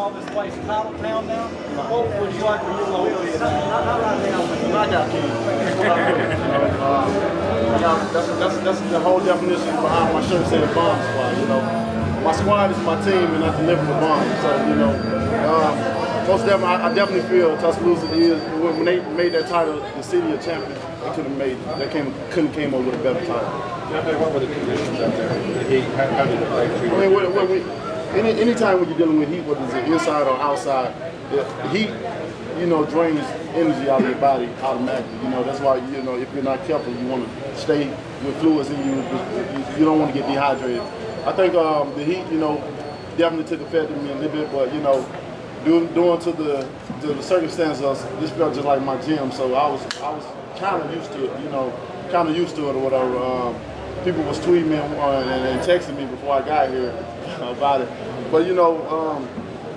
call this place Title Town now. What would you like for your local? Not right now, but knockout king. That's the whole definition behind my shirt saying Bomb Squad. You know, my squad is my team, and I deliver the bomb. So you know, most definitely, I definitely feel Tuscaloosa is when they made that title the city of champions. They couldn't have came up with a better title. What were the conditions out there? The heat, how did it affect you? I mean, anytime when you're dealing with heat, whether it's inside or outside, the heat, you know, drains energy out of your body automatically. You know, that's why, you know, if you're not careful, you want to stay with fluids in you. You don't want to get dehydrated. I think the heat, you know, definitely took effect on me a little bit, but you know, due to the circumstances, this felt just like my gym. So I was kind of used to it, you know, or whatever. People was tweeting me and texting me before I got here about it. But you know,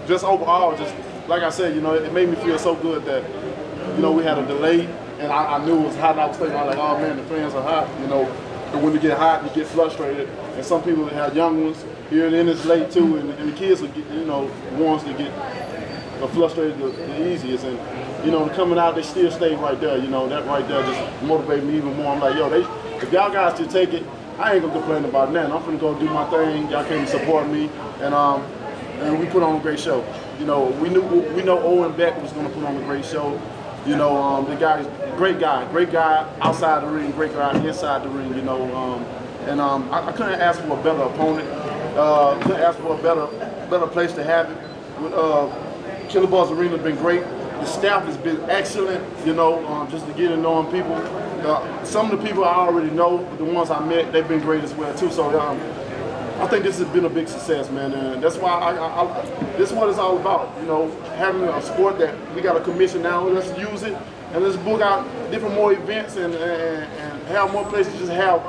just overall, just like I said, you know, it made me feel so good that, you know, we had a delay, and I knew it was hot. And I was thinking, like, oh man, the fans are hot, you know. And when you get hot, you get frustrated. And some people have young ones here, and then it's late too, and the kids will get, you know, ones that get frustrated the easiest. And you know, coming out, they still stay right there. You know, that right there just motivated me even more. I'm like, yo, if y'all guys should take it, I ain't gonna complain about that. I'm gonna go do my thing. Y'all came to support me, and we put on a great show. You know, we know Owen Beck was gonna put on a great show. You know, the guy's great guy outside the ring, great guy inside the ring. You know, I couldn't ask for a better opponent. Couldn't ask for a better place to have it. With Killer Buzz Arena has been great. The staff has been excellent. You know, just to get to knowing people. Some of the people I already know, but the ones I met, they've been great as well too. So I think this has been a big success, man, and that's why this is what it's all about. You know, having a sport that we got a commission now. Let's use it and let's book out different more events and have more places. Just have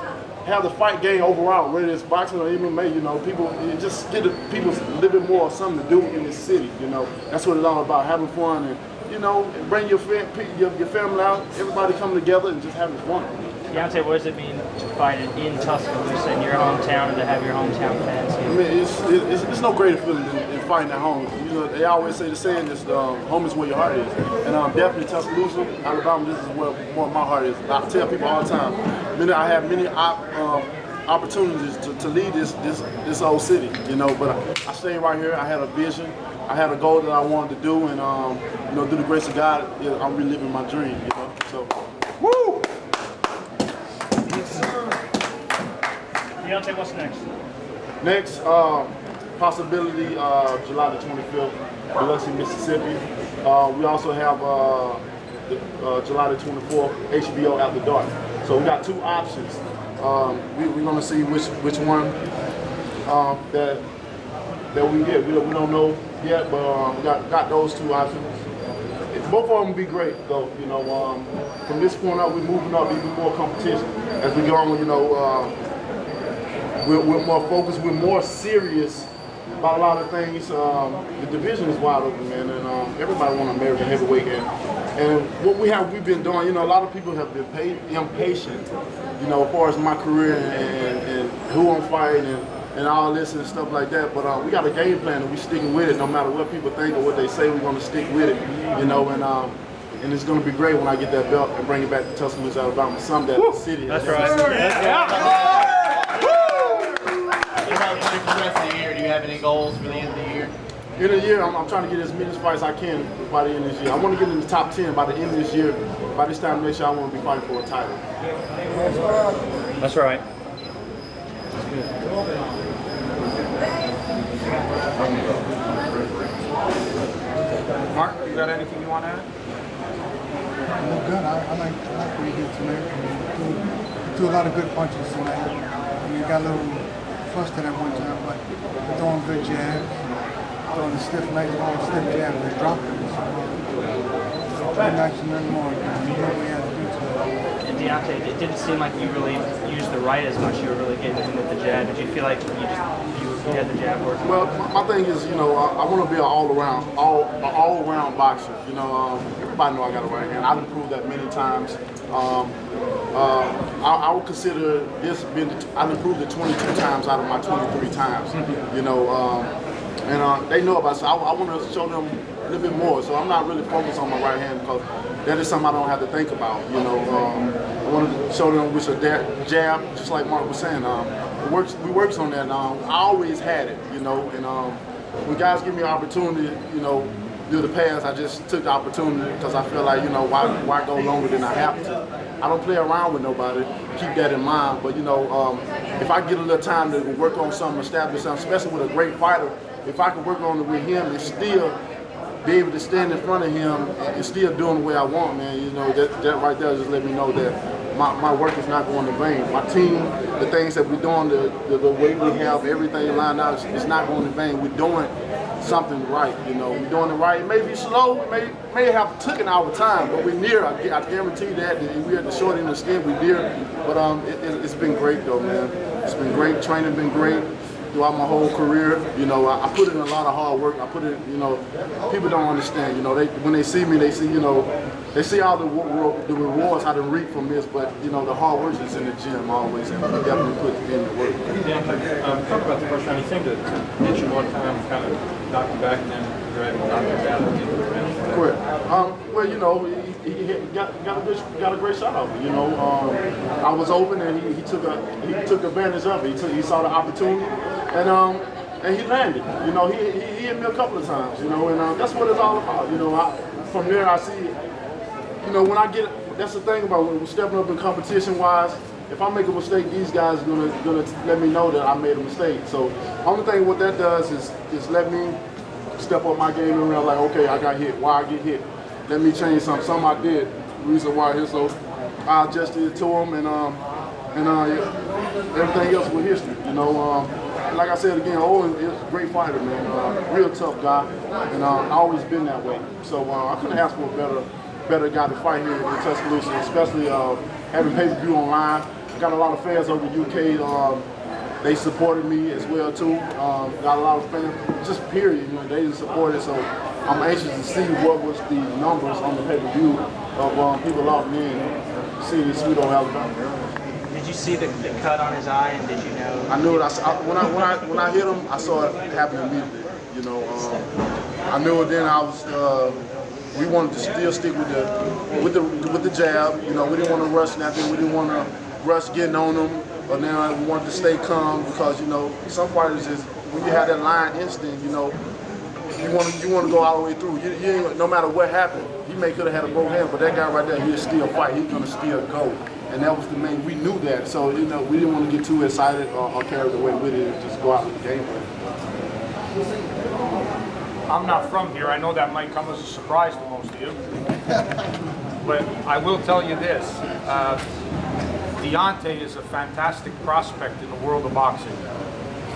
the fight game overall, whether it's boxing or MMA. You know, people just get people a little bit more something to do in this city. You know, that's what it's all about, having fun and, you know, bring your family out, everybody come together and just having fun. Deontay, what does it mean to fight in Tuscaloosa, in your hometown, and to have your hometown fans here? I mean, it's no greater feeling than fighting at home. You know, they always say the saying is, home is where your heart is. And definitely Tuscaloosa, Alabama, this is where my heart is. I tell people all the time, I have many opportunities to lead this old city, you know, but I stayed right here. I had a vision. I had a goal that I wanted to do, and you know, through the grace of God, I'm reliving my dream. You know, so woo! Deontay, what's next? Next, possibility July the 25th, Biloxi, Mississippi. We also have July the 24th, HBO After Dark. So we got two options. We're gonna see which one that we get. We don't know yet, but we got those two options. Both of them will be great, though. You know, from this point up, we're moving up even more competition as we go on. You know, we're more focused, we're more serious about a lot of things. The division is wide open, man, and everybody wants American heavyweight. And what we've been doing, you know, a lot of people have been impatient, you know, as far as my career and who I'm fighting and all this and stuff like that. But we got a game plan and we sticking with it. No matter what people think or what they say, we're gonna stick with it, you know. And it's gonna be great when I get that belt and bring it back to Tuscaloosa, Alabama, some that city. That's right. For the rest of the year, do you have any goals for the end of the year? End of the year, I'm trying to get as many fights as I can by the end of this year. I want to get in the top 10 by the end of this year. By this time next year, I want to be fighting for a title. That's right. Mark, you got anything you want to add? No, good. I like what you did tonight. You threw a lot of good punches tonight. I mean, you got a little flustered at one time, but you're throwing good jabs, throwing the stiff legs, throwing stiff jabs, and dropping them. So, pretty nice and nothing more. You know what we had to do today. And Deontay, it didn't seem like you really used the right as much. You were really getting in with the jab. Did you feel like you had the jab working? Well, my thing is, you know, I want to be an all-around boxer. You know, everybody know I got a right hand. I've improved that many times. I would consider this I've improved it 22 times out of my 23 times. You know, And they know about it, so I want to show them a little bit more. So I'm not really focused on my right hand because that is something I don't have to think about. You know, I want to show them with a jab, just like Mark was saying. We works on that. I always had it, you know, and when guys give me an opportunity, you know, through the past, I just took the opportunity because I feel like, you know, why go longer than I have to? I don't play around with nobody. Keep that in mind. But, you know, if I get a little time to work on something, establish something, especially with a great fighter, if I can work on it with him and still be able to stand in front of him and still doing the way I want, man, you know, that right there just let me know that my work is not going in vain. My team, the things that we're doing, the way we have everything lined out, it's not going in vain. We're doing something right, you know. We're doing it right. It may be slow, it may have taken our time, but we're near. I guarantee that we're at the short end of the stick, we're near. But it's been great though, man. It's been great. Training been great throughout my whole career. You know, I put in a lot of hard work. I put it, you know, people don't understand. You know, when they see me, they see, you know, they see all the rewards I done reap from this, but you know, the hard work is in the gym always, and we definitely put in the work. Deontay, talk about the first round. You seemed to hit you one time, kind of knock you back, and then you were able to knock you down at the end of the round. Correct. Well, you know, he got a great shot off me. You know, I was open, and he took advantage of it. He saw the opportunity, and he landed. You know, he hit me a couple of times. You know, and that's what it's all about. You know, from there I see. You know, when I get, that's the thing about when we're stepping up in competition-wise. If I make a mistake, these guys are gonna let me know that I made a mistake. So, only thing what that does is let me step up my game and realize, like, okay, I got hit. Why I get hit? Let me change something. Something I did. Reason why I hit. So, I adjusted it to him, and everything else was history. You know, like I said again, Owen is a great fighter, man. Real tough guy, and I've always been that way. So I couldn't ask for a better guy to fight here in Tuscaloosa, especially having pay-per-view online. I got a lot of fans over the UK. They supported me as well too. Got a lot of fans, just period. You know, they supported. So I'm anxious to see what was the numbers on the pay-per-view of people locked in, seeing Sweet on Alabama. Did you see the cut on his eye, and did you know? I knew it. When I hit him, I saw it happen immediately. You know, I knew it. Then I was. We wanted to still stick with the jab. You know, we didn't want to rush nothing. We didn't want to rush getting on them. But now we wanted to stay calm because, you know, some fighters is when you have that line instinct, you know, you want to go all the way through. You no matter what happened, he could have had a broke hand, but that guy right there, he'll still fight. He's gonna still go, and that was the main. We knew that, so you know, we didn't want to get too excited or carried away with it and just go out with the game plan. I'm not from here. I know that might come as a surprise to most of you. But I will tell you this. Deontay is a fantastic prospect in the world of boxing.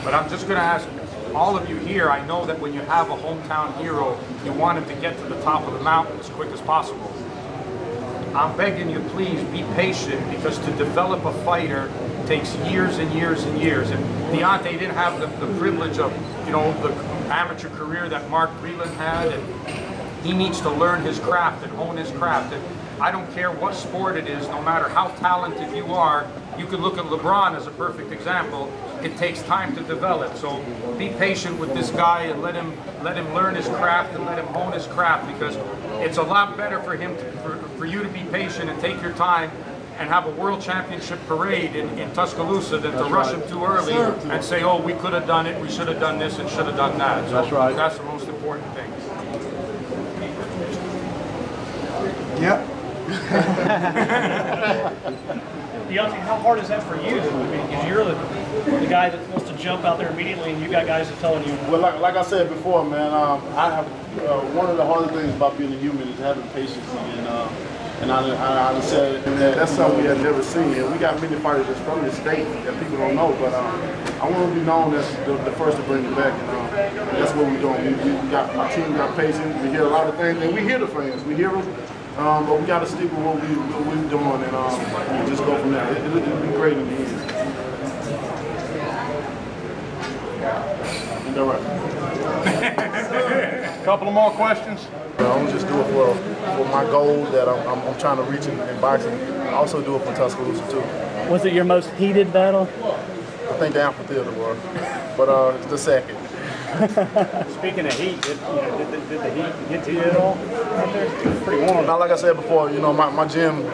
But I'm just going to ask all of you here, I know that when you have a hometown hero, you want him to get to the top of the mountain as quick as possible. I'm begging you, please be patient, because to develop a fighter takes years and years and years. And Deontay didn't have the privilege of, you know, the amateur career that Mark Breland had, and he needs to learn his craft and hone his craft. And I don't care what sport it is, no matter how talented you are. You could look at LeBron as a perfect example. It takes time to develop. So be patient with this guy and let him learn his craft and let him hone his craft, because it's a lot better for him for you to be patient and take your time and have a world championship parade in Tuscaloosa than to rush him too early and say, oh, we could have done it, we should have done this and should have done that. So that's right. That's the most important thing. Yep. Deontay, how hard is that for you? I mean, because you're the guy that wants to jump out there immediately, and you got guys that are telling you. Well, like I said before, man, I have one of the hardest things about being a human is having patience, and I said that's something we have never seen. And we got many fighters that's from the state that people don't know, but I want to be known as the first to bring it back, and that's what we're doing. We got my team got patience. We hear a lot of things, and we hear the fans. We hear them. But we got to stick with what we're doing, and just go from there. It'll be great in the end. Ain't that right? Couple of more questions. I don't just do it for my goal that I'm trying to reach in boxing. I also do it for Tuscaloosa too. Was it your most heated battle? I think the amphitheater was, but it's the second. Speaking of heat, did the heat get to you at all out there? It's pretty warm. Now, like I said before, my gym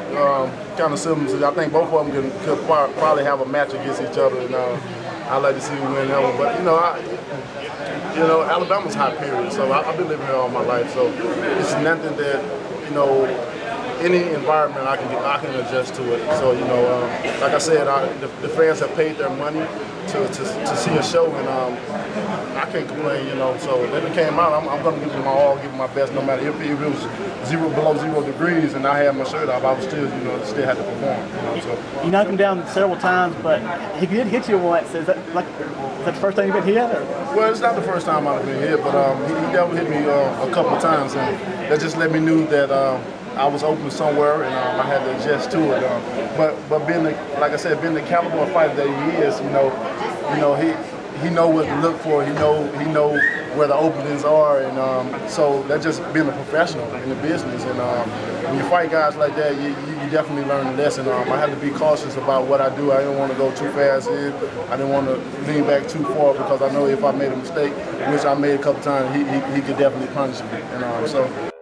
kind of similar. I think both of them could probably have a match against each other, and I'd like to see who win that one. But Alabama's hot period, so I've been living here all my life. So it's nothing that any environment I can adjust to it. So like I said, the fans have paid their money to see a show, and I can't complain. So if it came out, I'm going to give it my all, give it my best, no matter if it was below 0 degrees and I had my shirt off, I would still had to perform. So. You knocked him down several times, but he did hit you once. Is that the first time you've been hit? Or? Well, it's not the first time I've been hit, but he definitely hit me a couple of times, and that just let me know that I was open somewhere, and I had to adjust to it. But being the caliber of fighter that he is, he know what to look for. He know where the openings are, and so that's just being a professional in the business. And when you fight guys like that, you definitely learn a lesson. I had to be cautious about what I do. I didn't want to go too fast in. I didn't want to lean back too far, because I know if I made a mistake, which I made a couple times, he could definitely punish me. And so.